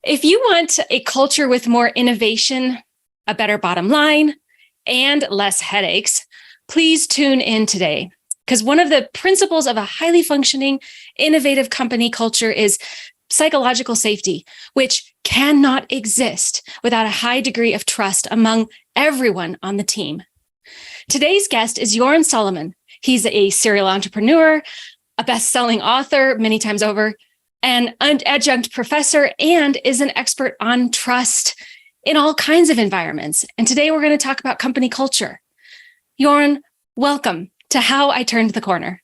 If you want a culture with more innovation, a better bottom line, and less headaches, please tune in today. Because one of the principles of a highly functioning, innovative company culture is psychological safety, which cannot exist without a high degree of trust among everyone on the team. Today's guest is Yoram Solomon. He's a serial entrepreneur, a best-selling author many times over, an adjunct professor, and is an expert on trust in all kinds of environments. And today we're going to talk about company culture. Yoram, welcome to How I Turned the Corner.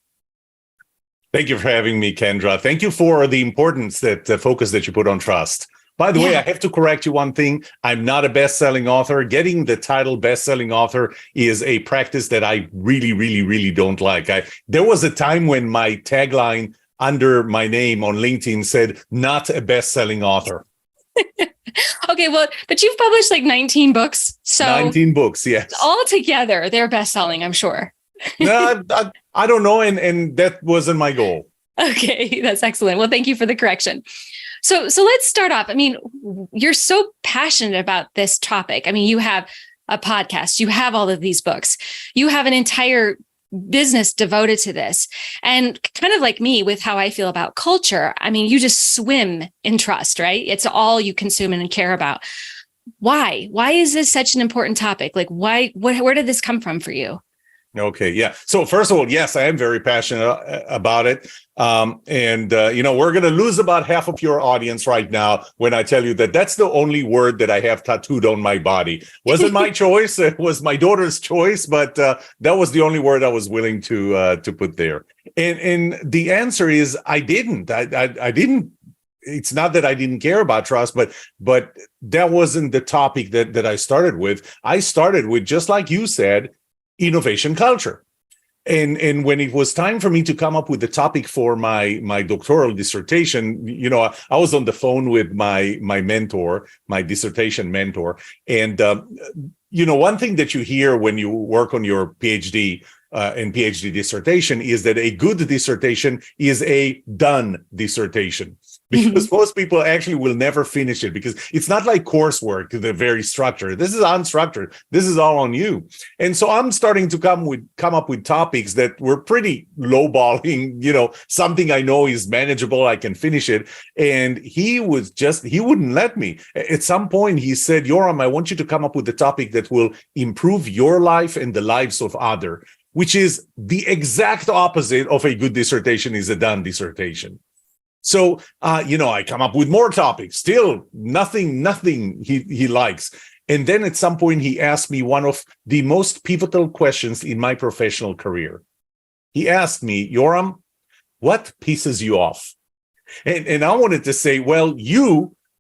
Thank you for having me, Kendra. Thank you for the importance, the focus that you put on trust. By the way, I have to correct you one thing. I'm not a best-selling author. Getting the title best-selling author is a practice that I really don't like. There was a time when my tagline under my name on LinkedIn said, not a best-selling author. Okay, well, but you've published like 19 books. So 19 books, yes. All together, they're best-selling, I'm sure. No, I don't know, and that wasn't my goal. Okay, that's excellent. Well, thank you for the correction. So let's start off. I mean, you're so passionate about this topic. I mean, you have a podcast, you have all of these books, you have an entire business devoted to this. And kind of like me with how I feel about culture, I mean, you just swim in trust, right? It's all you consume and care about. Why? Why is this such an important topic? Like, why? Where did this come from for you? Okay, yeah. So first of all, yes, I am very passionate about it. We're going to lose about half of your audience right now when I tell you that that's the only word that I have tattooed on my body. Wasn't my choice. It was my daughter's choice, but that was the only word I was willing to put there. And the answer is I didn't. I didn't. It's not that I didn't care about trust, but that wasn't the topic that I started with. I started with, just like you said, innovation culture. And when it was time for me to come up with the topic for my doctoral dissertation, I was on the phone with my mentor, my dissertation mentor. And, one thing that you hear when you work on your PhD and PhD dissertation is that a good dissertation is a done dissertation. Because most people actually will never finish it, because it's not like coursework, they're very structured. This is unstructured. This is all on you. And so I'm starting to come up with topics that were pretty lowballing, something I know is manageable, I can finish it. And he wouldn't let me. At some point he said, Yoram, I want you to come up with a topic that will improve your life and the lives of others, which is the exact opposite of a good dissertation is a done dissertation. So, I come up with more topics, still nothing he likes. And then at some point he asked me one of the most pivotal questions in my professional career. He asked me, Yoram, what pisses you off? And I wanted to say, well,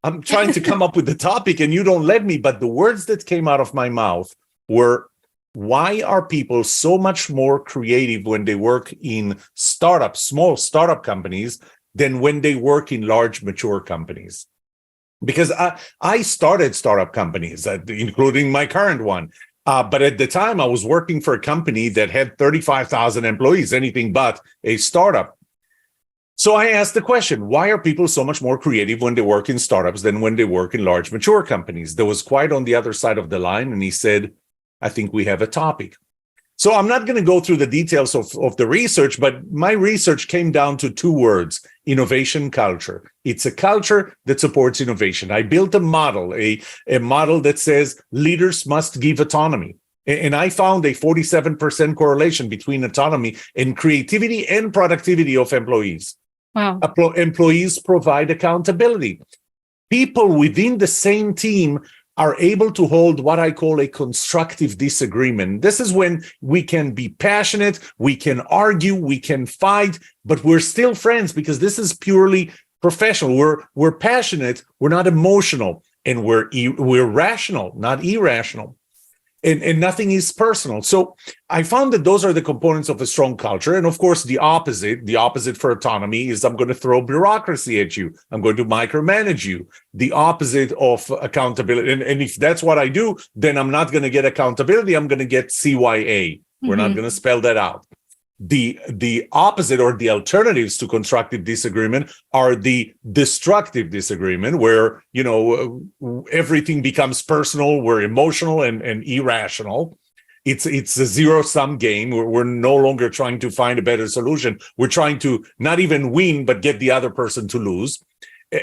I'm trying to come up with the topic and you don't let me. But the words that came out of my mouth were, why are people so much more creative when they work in small startup companies than when they work in large, mature companies? Because I started startup companies, including my current one. But at the time, I was working for a company that had 35,000 employees, anything but a startup. So I asked the question, why are people so much more creative when they work in startups than when they work in large, mature companies? That was quite on the other side of the line. And he said, I think we have a topic. So I'm not going to go through the details of the research, but my research came down to two words: innovation culture. It's a culture that supports innovation. I built a model, a model that says leaders must give autonomy. And I found a 47% correlation between autonomy and creativity and productivity of employees. Wow. Employees provide accountability. People within the same team are able to hold what I call a constructive disagreement. This is when we can be passionate, we can argue, we can fight, but we're still friends because this is purely professional. We're passionate, we're not emotional, and we're rational, not irrational. And nothing is personal. So I found that those are the components of a strong culture. And of course, the opposite for autonomy is I'm going to throw bureaucracy at you. I'm going to micromanage you. The opposite of accountability. And if that's what I do, then I'm not going to get accountability. I'm going to get CYA. We're not going to spell that out. The opposite or the alternatives to constructive disagreement are the destructive disagreement, where everything becomes personal, we're emotional and irrational. It's a zero-sum game. We're no longer trying to find a better solution. We're trying to not even win, but get the other person to lose.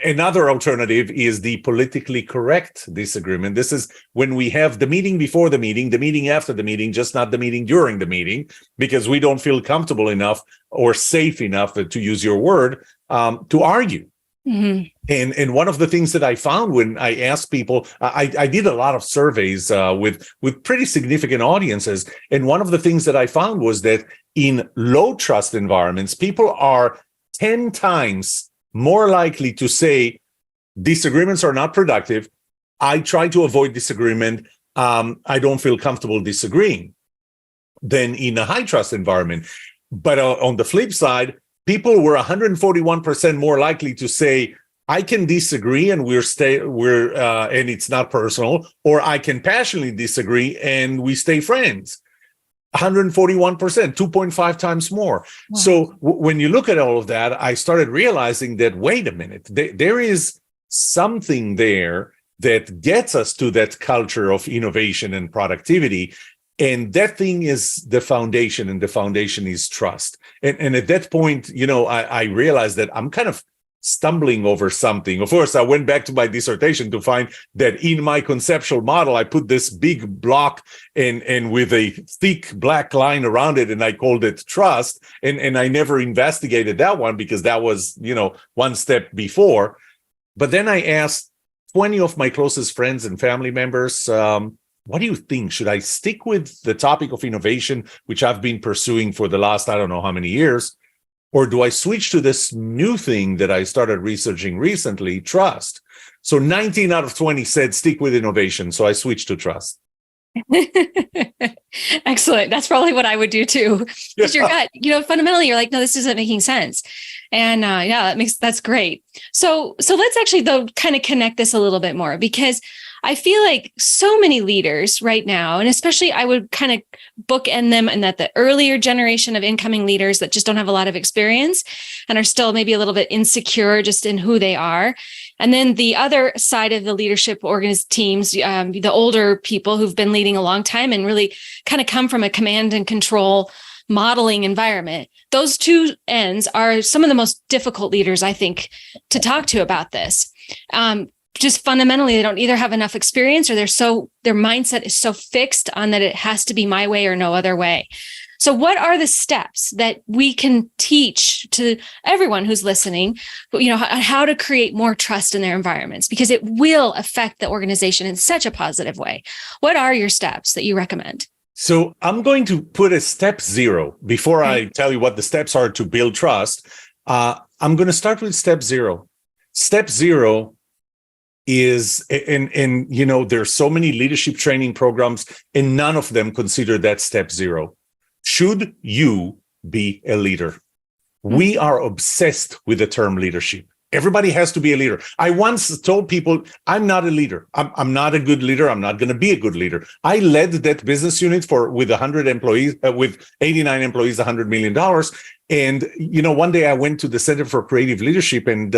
Another alternative is the politically correct disagreement. This is when we have the meeting before the meeting after the meeting, just not the meeting during the meeting, because we don't feel comfortable enough or safe enough, to use your word, to argue. Mm-hmm. And one of the things that I found when I asked people, I did a lot of surveys with pretty significant audiences. And one of the things that I found was that in low trust environments, people are 10 times more likely to say disagreements are not productive. I try to avoid disagreement. I don't feel comfortable disagreeing, than in a high trust environment. But on the flip side, people were 141% more likely to say, I can disagree and and it's not personal, or I can passionately disagree and we stay friends. 141%, 2.5 times more. Wow. So when you look at all of that, I started realizing that, wait a minute, there is something there that gets us to that culture of innovation and productivity. And that thing is the foundation, and the foundation is trust. And at that point, I realized that I'm kind of stumbling over something. Of course, I went back to my dissertation to find that in my conceptual model, I put this big block and with a thick black line around it, and I called it trust. And I never investigated that one because that was, one step before. But then I asked 20 of my closest friends and family members, what do you think? Should I stick with the topic of innovation, which I've been pursuing for the last, I don't know how many years? Or do I switch to this new thing that I started researching recently, trust? So 19 out of 20 said stick with innovation. So I switched to trust. Excellent. That's probably what I would do too. Because your gut, fundamentally, you're like, no, this isn't making sense. And that's great. So let's actually though kind of connect this a little bit more, because I feel like so many leaders right now, and especially I would kind of bookend them in that the earlier generation of incoming leaders that just don't have a lot of experience and are still maybe a little bit insecure just in who they are. And then the other side of the leadership teams, the older people who've been leading a long time and really kind of come from a command and control modeling environment. Those two ends are some of the most difficult leaders, I think, to talk to about this. Just fundamentally, they don't either have enough experience, or their mindset is so fixed on that it has to be my way or no other way. So what are the steps that we can teach to everyone who's listening, how to create more trust in their environments? Because it will affect the organization in such a positive way. What are your steps that you recommend? So I'm going to put a step 0 before I tell you what the steps are to build trust. I'm going to start with step 0. Step 0 is, and there's so many leadership training programs, and none of them consider that step 0. Should you be a leader? We are obsessed with the term leadership. Everybody has to be a leader. I once told people, I'm not a leader. I'm not a good leader. I'm not going to be a good leader. I led that business unit with 100 employees, with 89 employees, $100 million. And, one day I went to the Center for Creative Leadership, and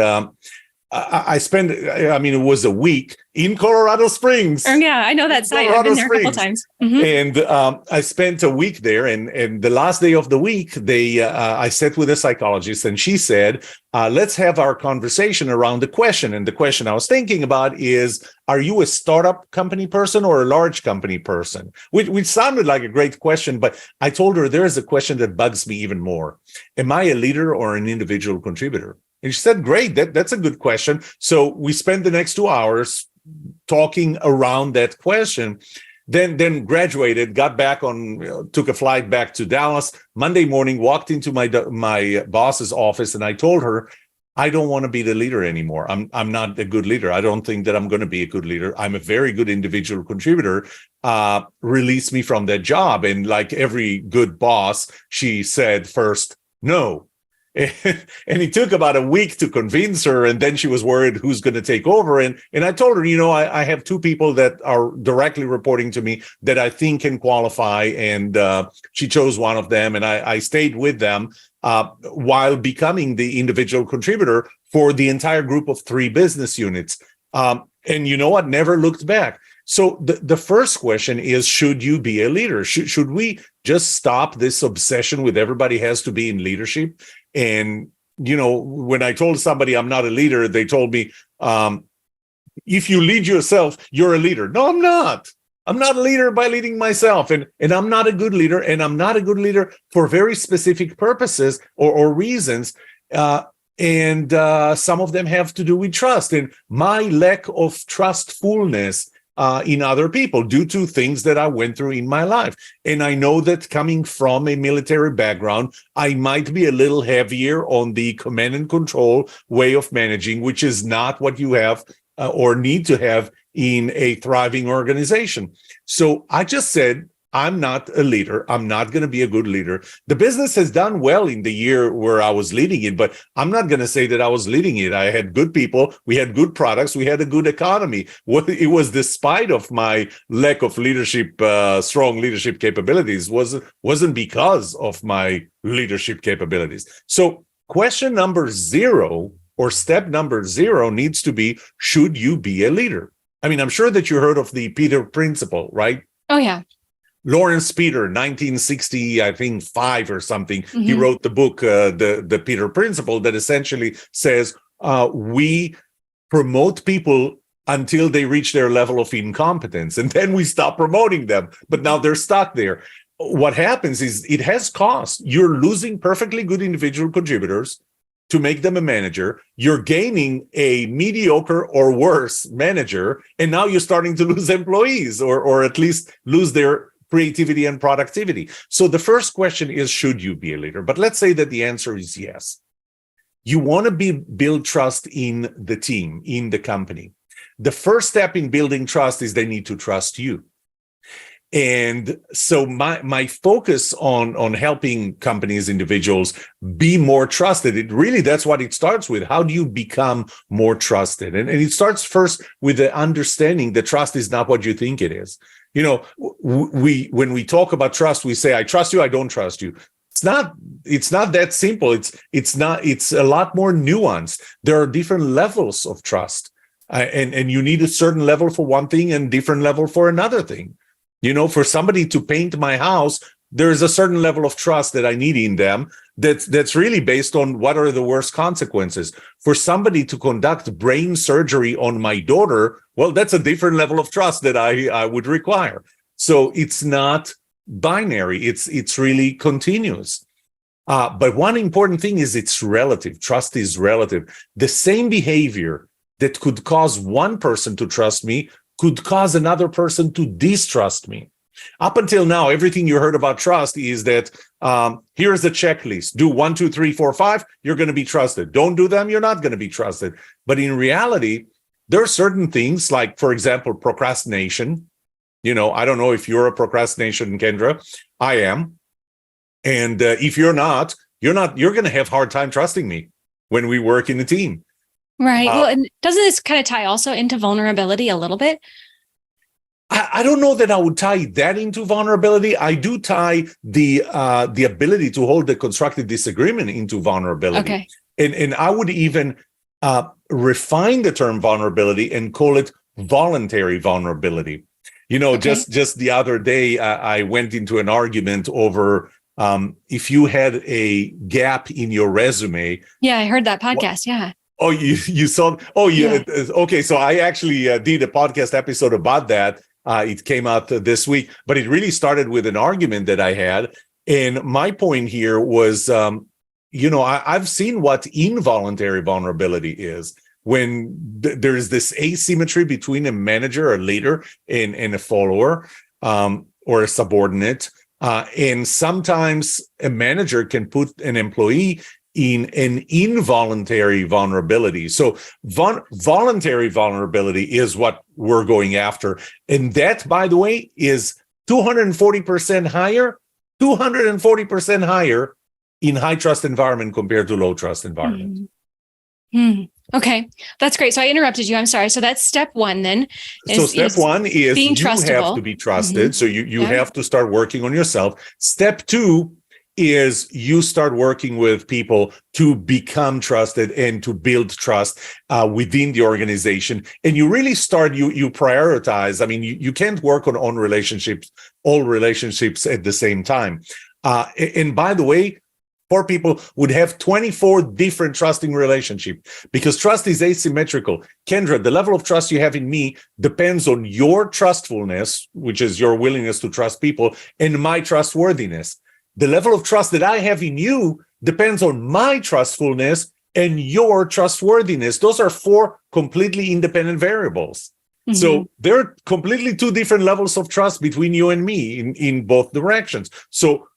I spent, it was a week in Colorado Springs. Yeah, I know that site. I've been there a couple times. Mm-hmm. And I spent a week there. And the last day of the week, I sat with a psychologist, and she said, let's have our conversation around the question. And the question I was thinking about is, are you a startup company person or a large company person? Which sounded like a great question, but I told her there is a question that bugs me even more. Am I a leader or an individual contributor? And she said, great, that's a good question. So we spent the next 2 hours talking around that question, then graduated, got back took a flight back to Dallas. Monday morning, walked into my boss's office, and I told her, I don't want to be the leader anymore. I'm not a good leader. I don't think that I'm going to be a good leader. I'm a very good individual contributor. Release me from that job. And like every good boss, she said first, no. And it took about a week to convince her, and then she was worried who's going to take over. And I told her, I have two people that are directly reporting to me that I think can qualify, and she chose one of them, and I stayed with them while becoming the individual contributor for the entire group of 3 business units. And you know what? Never looked back. So the first question is, should you be a leader? Should we just stop this obsession with everybody has to be in leadership? And, when I told somebody I'm not a leader, they told me, if you lead yourself, you're a leader. No, I'm not. I'm not a leader by leading myself. And I'm not a good leader. And I'm not a good leader for very specific purposes or reasons. And some of them have to do with trust and my lack of trustfulness in other people due to things that I went through in my life. And I know that coming from a military background, I might be a little heavier on the command and control way of managing, which is not what you have or need to have in a thriving organization. So I just said, I'm not a leader. I'm not going to be a good leader. The business has done well in the year where I was leading it, but I'm not going to say that I was leading it. I had good people. We had good products. We had a good economy. It was despite of my lack of leadership, strong leadership capabilities, wasn't because of my leadership capabilities. So question number 0 or step number 0 needs to be, should you be a leader? I mean, I'm sure that you heard of the Peter Principle, right? Oh, yeah. Lawrence Peter, 1960, I think 5 or something. Mm-hmm. He wrote the book, the Peter Principle, that essentially says we promote people until they reach their level of incompetence, and then we stop promoting them. But now they're stuck there. What happens is it has cost. You're losing perfectly good individual contributors to make them a manager. You're gaining a mediocre or worse manager, and now you're starting to lose employees, or at least lose their creativity and productivity. So the first question is, should you be a leader? But let's say that the answer is yes. You want to build trust in the team, in the company. The first step in building trust is they need to trust you. And so my focus on helping companies, individuals be more trusted, that's what it starts with. How do you become more trusted? And it starts first with the understanding that trust is not what you think it is. When we talk about trust, we say, I trust you, I don't trust you. It's not that simple. It's a lot more nuanced. There are different levels of trust. And you need a certain level for one thing and different level for another thing. For somebody to paint my house, there's a certain level of trust that I need in them that's really based on what are the worst consequences. For somebody to conduct brain surgery on my daughter, well, that's a different level of trust that I would require. So it's not binary. It's really continuous. But one important thing is it's relative. Trust is relative. The same behavior that could cause one person to trust me could cause another person to distrust me. Up until now, everything you heard about trust is that here's the checklist. Do 1, 2, 3, 4, 5, you're going to be trusted. Don't do them, you're not going to be trusted. But in reality, there are certain things like, for example, procrastination. I don't know if you're a procrastination, Kendra. I am. And if you're not, you're going to have a hard time trusting me when we work in a team. Right. Well, and doesn't this kind of tie also into vulnerability a little bit? I don't know that I would tie that into vulnerability. I do tie the ability to hold a constructive disagreement into vulnerability. Okay. And I would even refine the term vulnerability and call it voluntary vulnerability. Okay. Just the other day, I went into an argument over if you had a gap in your resume. Yeah, I heard that podcast. Yeah. Oh, you saw? Oh, yeah. Okay, so I actually did a podcast episode about that. It came out this week, but it really started with an argument that I had. And my point here was, I've seen what involuntary vulnerability is when there's this asymmetry between a manager, a leader, and a follower or a subordinate. And sometimes a manager can put an employee in an involuntary vulnerability. So voluntary vulnerability is what we're going after. And that, by the way, is 240% higher in high trust environment compared to low trust environment. Okay, that's great. So I interrupted you. I'm sorry. So that's step one then. So step one is being you have trustable. to be trusted. So you Yeah. have to start working on yourself. Step two is you start working with people to become trusted and to build trust within the organization. And you really start, you prioritize. I mean, you can't work on all relationships at the same time. And by the way, 4 people would have 24 different trusting relationships because trust is asymmetrical. Kendra, the level of trust you have in me depends on your trustfulness, which is your willingness to trust people, and my trustworthiness. The level of trust that I have in you depends on my trustfulness and your trustworthiness. Those are 4 completely independent variables. So there are completely 2 different levels of trust between you and me in both directions. So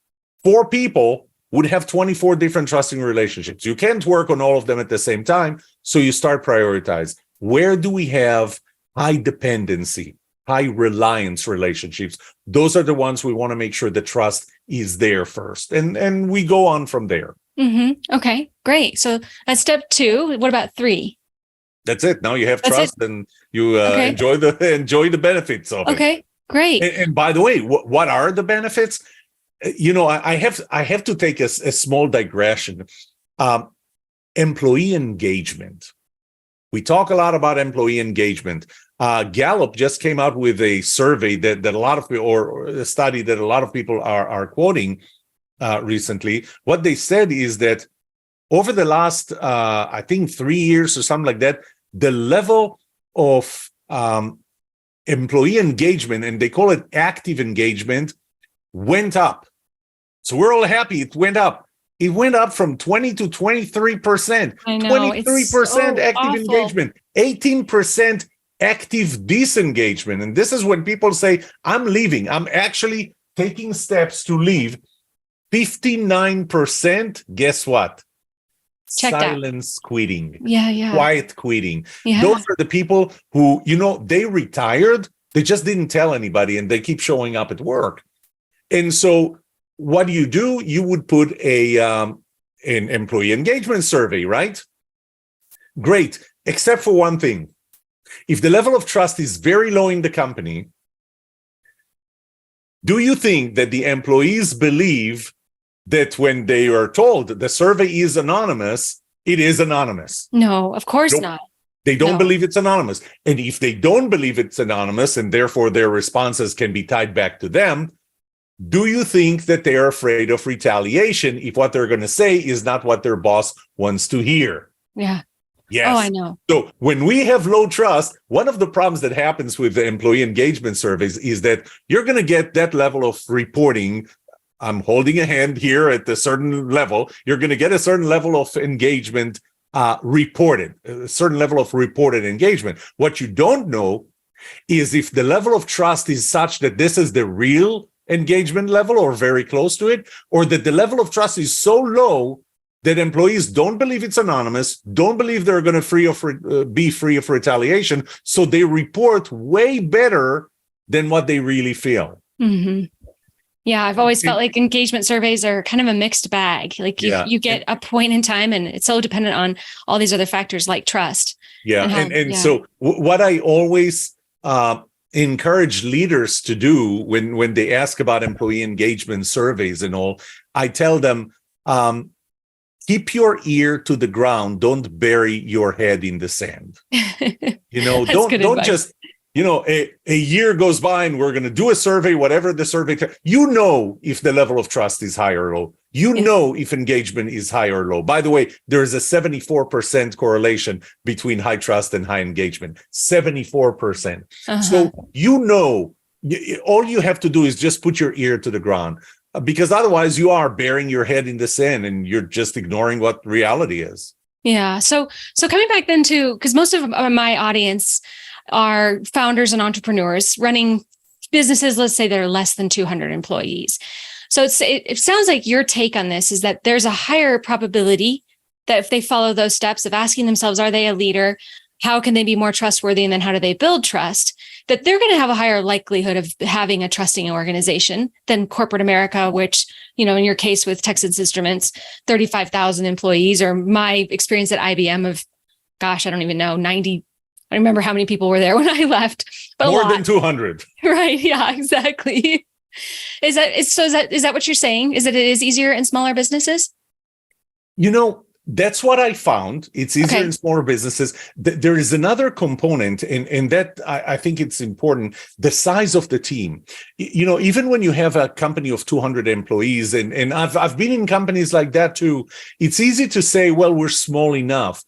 4 people would have 24 different trusting relationships. You can't work on all of them at the same time. So you start prioritize. Where do we have high dependency, high reliance relationships? Those are the ones we want to make sure the trust is there first. And we go on from there. Okay, great. So that's step 2. What about 3? That's it. Now you have trust and you enjoy the benefits of it. Okay, great. And by the way, what are the benefits? I have to take a small digression. Employee engagement. We talk a lot about employee engagement. Gallup just came out with a survey that a lot of people, or a study that a lot of people are quoting recently. What they said is that over the last, I think 3 years or something like that, the level of employee engagement, and they call it active engagement, went up. So we're all happy it went up. It went up from 20 to 23%. I know, 23% active engagement, 18% active disengagement. And this is when people say, I'm leaving. I'm actually taking steps to leave. 59%, guess what? Checked Silence out. Quitting. Yeah. Quiet quitting. Yeah. Those are the people who, they retired. They just didn't tell anybody and they keep showing up at work. And so what do? You would put an employee engagement survey, right? Great, except for one thing. If the level of trust is very low in the company, do you think that the employees believe that when they are told the survey is anonymous, it is anonymous? No, of course not. They don't believe it's anonymous. And if they don't believe it's anonymous and therefore their responses can be tied back to them, do you think that they're afraid of retaliation if what they're going to say is not what their boss wants to hear? Yeah. Yes. Oh, I know. So when we have low trust, one of the problems that happens with the employee engagement surveys is that you're going to get that level of reporting. I'm holding a hand here at a certain level. You're going to get a certain level of engagement reported, a certain level of reported engagement. What you don't know is if the level of trust is such that this is the real engagement level or very close to it, or that the level of trust is so low that employees don't believe it's anonymous, don't believe they're going to be free of retaliation, so they report way better than what they really feel. Yeah, I've always felt like engagement surveys are kind of a mixed bag. Like you get a point in time and it's so dependent on all these other factors like trust. Yeah, so what I always encourage leaders to do when they ask about employee engagement surveys and all, I tell them, keep your ear to the ground. Don't bury your head in the sand. Don't just, a year goes by and we're going to do a survey, whatever the survey, if the level of trust is high or low. If engagement is high or low. By the way, there is a 74% correlation between high trust and high engagement. 74%. So all you have to do is just put your ear to the ground, because otherwise you are burying your head in the sand and you're just ignoring what reality is. Yeah. So coming back then to, because most of my audience are founders and entrepreneurs running businesses, let's say they're less than 200 employees. So it sounds like your take on this is that there's a higher probability that if they follow those steps of asking themselves, are they a leader? how can they be more trustworthy, and then how do they build trust, that they're going to have a higher likelihood of having a trusting organization than corporate America, which, in your case with Texas Instruments, 35,000 employees, or my experience at IBM of, gosh, I don't even know, 90. I remember how many people were there when I left, but more than 200. Right. Yeah, exactly. Is that what you're saying? Is that it is easier in smaller businesses? That's what I found. It's easier in smaller businesses. There is another component, and that I think it's important, the size of the team. Even when you have a company of 200 employees, and I've been in companies like that too, it's easy to say, well, we're small enough.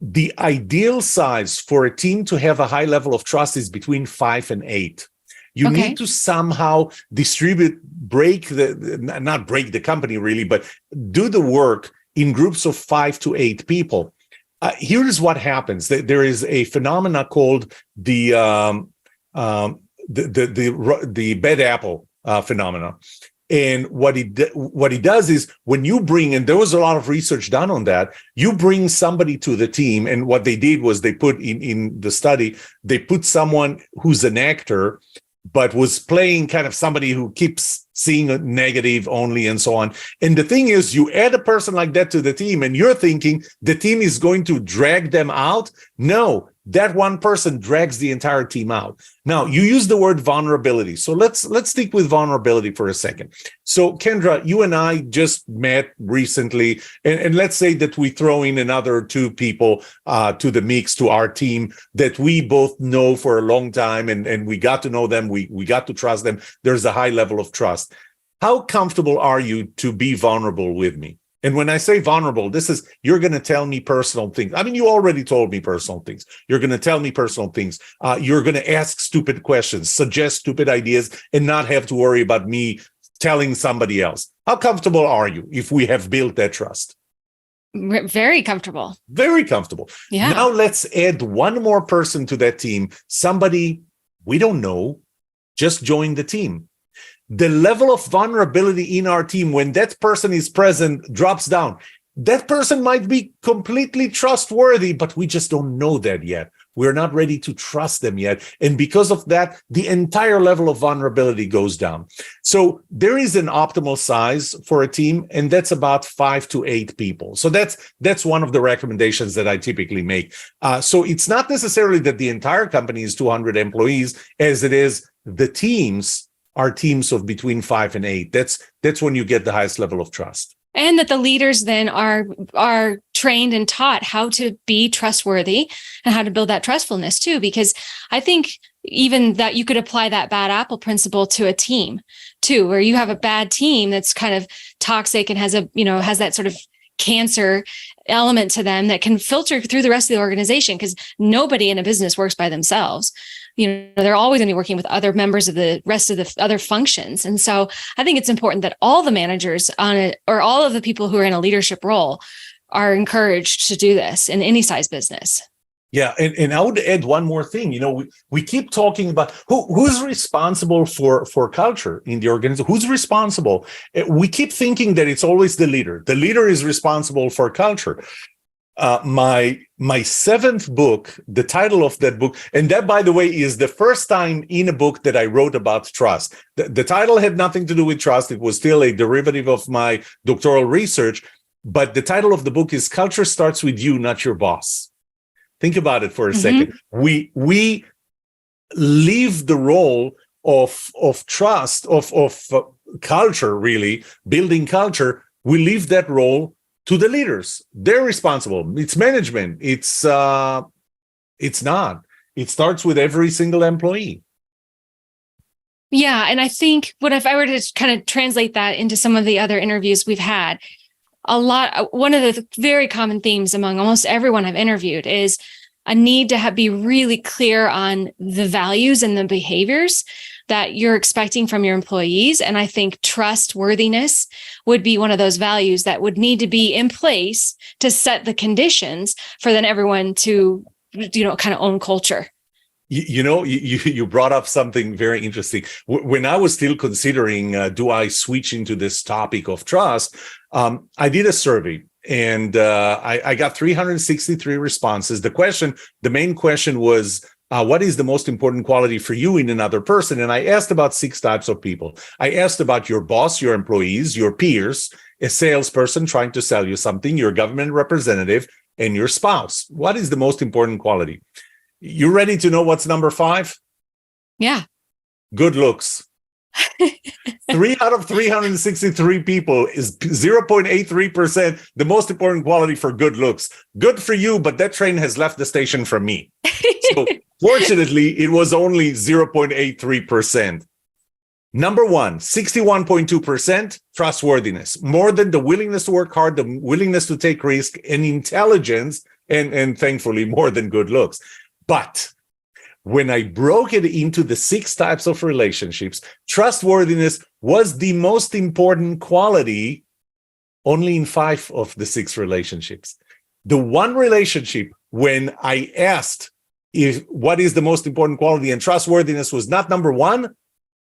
The ideal size for a team to have a high level of trust is between 5 and 8. You need to somehow not break the company really, but do the work in groups of 5 to 8 people. Here is what happens. There is a phenomena called the bad apple phenomena. And what he does is, when you bring, and there was a lot of research done on that, you bring somebody to the team, and what they did was they put in the study, they put someone who's an actor, but was playing kind of somebody who keeps seeing a negative only and so on. And the thing is, you add a person like that to the team, and you're thinking the team is going to drag them out. No, that one person drags the entire team out. Now, you use the word vulnerability. So let's stick with vulnerability for a second. So Kendra, you and I just met recently, and let's say that we throw in another 2 people to the mix, to our team, that we both know for a long time, and we got to know them, we got to trust them. There's a high level of trust. How comfortable are you to be vulnerable with me? And when I say vulnerable, you're going to tell me personal things. I mean, you already told me personal things. You're going to tell me personal things. You're going to ask stupid questions, suggest stupid ideas, and not have to worry about me telling somebody else. How comfortable are you if we have built that trust? Very comfortable. Very comfortable. Yeah. Now let's add one more person to that team. Somebody we don't know, just joined the team. The level of vulnerability in our team when that person is present drops down. That person might be completely trustworthy, but we just don't know that yet. We're not ready to trust them yet. And because of that, the entire level of vulnerability goes down. So there is an optimal size for a team, and that's about 5 to 8 people. So that's one of the recommendations that I typically make. So it's not necessarily that the entire company is 200 employees, as it is the teams are teams of between 5 and 8. That's when you get the highest level of trust. And that the leaders then are trained and taught how to be trustworthy and how to build that trustfulness too. Because I think even that you could apply that bad apple principle to a team too, where you have a bad team that's kind of toxic and has that sort of cancer element to them that can filter through the rest of the organization, because nobody in a business works by themselves. They're always going to be working with other members of the rest of the other functions. And so I think it's important that all the managers on it, or all of the people who are in a leadership role, are encouraged to do this in any size business. Yeah. And I would add one more thing. We keep talking about who's responsible for culture in the organization. Who's responsible? We keep thinking that it's always the leader. The leader is responsible for culture. My 7th book, the title of that book, and that, by the way, is the first time in a book that I wrote about trust. The title had nothing to do with trust. It was still a derivative of my doctoral research, but the title of the book is Culture Starts With You, Not Your Boss. Think about it for a second. We leave the role of trust, of culture, really, building culture. We leave that role to the leaders. They're responsible. It's management. It's not. It starts with every single employee. Yeah. And I think if I were to kind of translate that into some of the other interviews we've had, one of the very common themes among almost everyone I've interviewed is a need to be really clear on the values and the behaviors that you're expecting from your employees. And I think trustworthiness would be one of those values that would need to be in place to set the conditions for then everyone to, kind of own culture. You brought up something very interesting. When I was still considering, do I switch into this topic of trust? I did a survey, and I got 363 responses. The main question was, what is the most important quality for you in another person? And I asked about 6 types of people. I asked about your boss, your employees, your peers, a salesperson trying to sell you something, your government representative, and your spouse. What is the most important quality? You ready to know what's number 5? Yeah. Good looks. 3 out of 363 people is 0.83%, the most important quality for good looks. Good for you, but that train has left the station from me. So fortunately, it was only 0.83%. Number 1, 61.2%, trustworthiness. More than the willingness to work hard, the willingness to take risk, and intelligence, and thankfully more than good looks. But when I broke it into the 6 types of relationships, trustworthiness was the most important quality only in 5 of the 6 relationships. The one relationship when I asked what is the most important quality and trustworthiness was not number 1,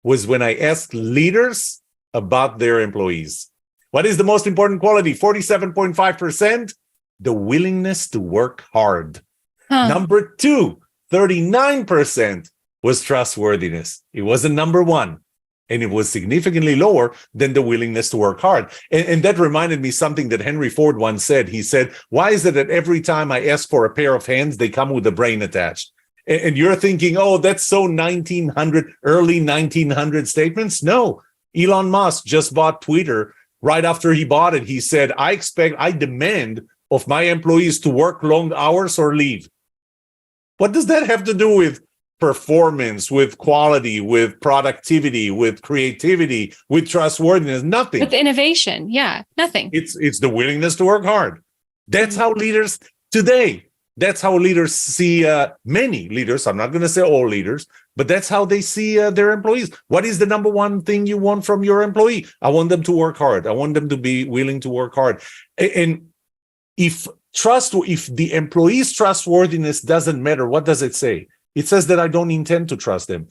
was when I asked leaders about their employees. What is the most important quality? 47.5%, the willingness to work hard. Number 2, 39% was trustworthiness. It wasn't number 1, and it was significantly lower than the willingness to work hard. And that reminded me something that Henry Ford once said. He said, why is it that every time I ask for a pair of hands, they come with a brain attached? And you're thinking, oh, that's so 1900, early 1900 statements? No, Elon Musk just bought Twitter. Right after he bought it, he said, I demand of my employees to work long hours or leave. What does that have to do with performance, with quality, with productivity, with creativity, with trustworthiness? Nothing. With innovation. Yeah, nothing. It's the willingness to work hard. That's how leaders today, that's how leaders see many leaders. I'm not going to say all leaders, but that's how they see their employees. What is the number 1 thing you want from your employee? I want them to work hard. I want them to be willing to work hard. And if the employee's trustworthiness doesn't matter, what does it say? It says that I don't intend to trust them.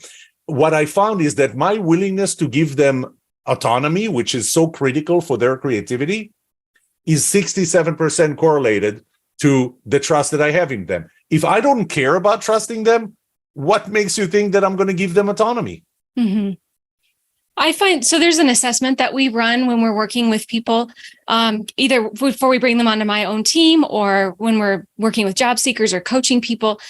What I found is that my willingness to give them autonomy, which is so critical for their creativity, is 67% correlated to the trust that I have in them. If I don't care about trusting them, what makes you think that I'm going to give them autonomy? Mm-hmm. I find, so there's an assessment that we run when we're working with people, either before we bring them onto my own team or when we're working with job seekers or coaching people.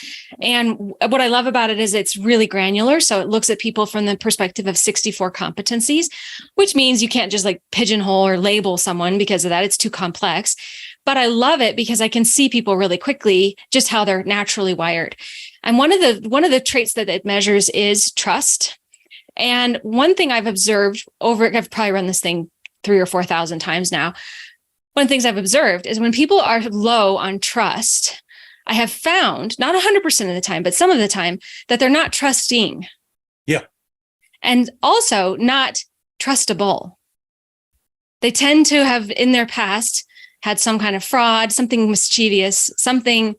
And what I love about it is it's really granular. So it looks at people from the perspective of 64 competencies, which means you can't just like pigeonhole or label someone because of that. It's too complex. But I love it because I can see people really quickly, just how they're naturally wired. And one of the traits that it measures is trust. And one thing I've observed I've probably run this thing 3,000 or 4,000 times now. One of the things I've observed is when people are low on trust, I have found, not 100% of the time, but some of the time, that they're not trusting. Yeah. And also not trustable. They tend to have in their past had some kind of fraud, something mischievous, something.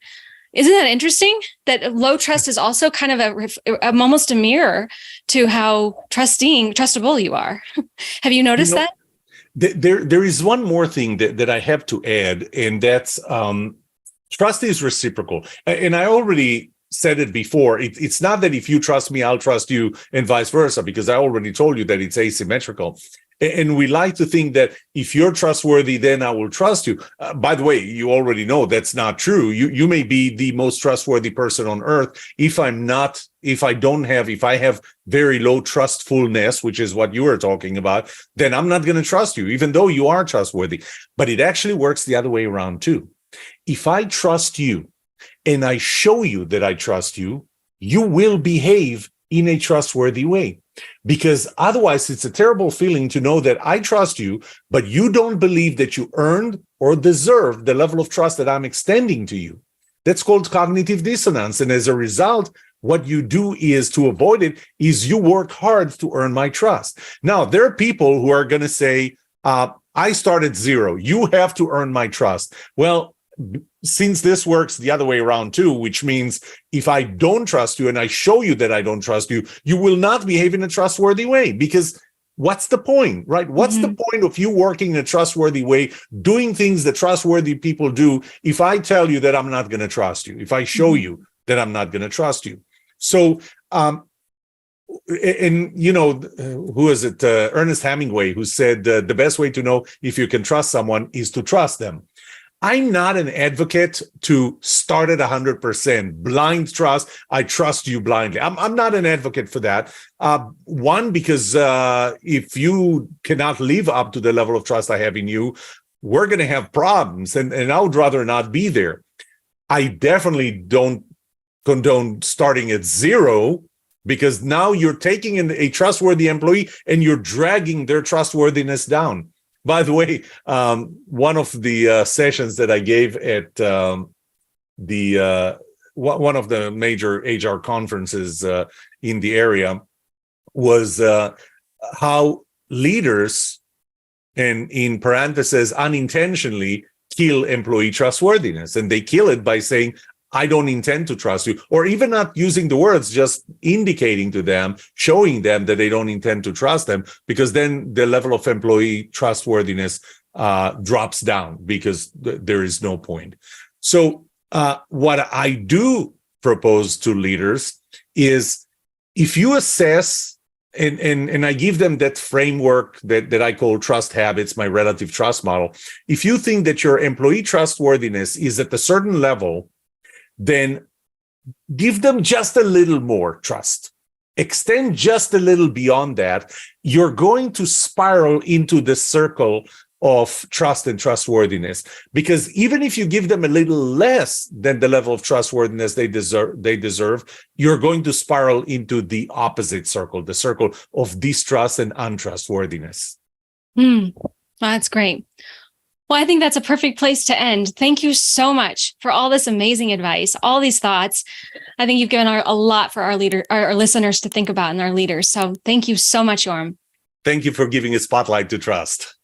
Isn't that interesting? That low trust is also kind of almost a mirror to how trustable you are. Have you noticed that? There is one more thing that I have to add, and that's trust is reciprocal. And I already said it before. It's not that if you trust me, I'll trust you, and vice versa, because I already told you that it's asymmetrical. And we like to think that if you're trustworthy, then I will trust you. By the way, you already know that's not true. You may be the most trustworthy person on earth. If I have very low trustfulness, which is what you were talking about, then I'm not going to trust you, even though you are trustworthy. But it actually works the other way around too. If I trust you and I show you that I trust you, you will behave in a trustworthy way. Because otherwise, it's a terrible feeling to know that I trust you, but you don't believe that you earned or deserve the level of trust that I'm extending to you. That's called cognitive dissonance. And as a result, what you do is to avoid it is you work hard to earn my trust. Now, there are people who are going to say, I start at 0. You have to earn my trust. Well, since this works the other way around too, which means if I don't trust you and I show you that I don't trust you, you will not behave in a trustworthy way, because what's the point, right? What's the point of you working in a trustworthy way, doing things that trustworthy people do, if I tell you that I'm not going to trust you, if I show you that I'm not going to trust you? So, and who is it? Ernest Hemingway, who said the best way to know if you can trust someone is to trust them. I'm not an advocate to start at 100%, blind trust. I trust you blindly. I'm not an advocate for that. One, because if you cannot live up to the level of trust I have in you, we're going to have problems, and I would rather not be there. I definitely don't condone starting at zero, because now you're taking in a trustworthy employee and you're dragging their trustworthiness down. By the way, one of the sessions that I gave at one of the major HR conferences in the area was how leaders, and in parentheses, unintentionally kill employee trustworthiness. And they kill it by saying, I don't intend to trust you, or even not using the words, just indicating to them, showing them that they don't intend to trust them, because then the level of employee trustworthiness drops down, because there is no point. So what I do propose to leaders is, if you assess, and I give them that framework that I call trust habits, my relative trust model. If you think that your employee trustworthiness is at a certain level, then give them just a little more trust. Extend just a little beyond that. You're going to spiral into the circle of trust and trustworthiness, because even if you give them a little less than the level of trustworthiness they deserve, you're going to spiral into the opposite circle, the circle of distrust and untrustworthiness. That's great. Well, I think that's a perfect place to end. Thank you so much for all this amazing advice, all these thoughts. I think you've given a lot for our listeners to think about, and our leaders. So thank you so much, Yoram. Thank you for giving a spotlight to trust.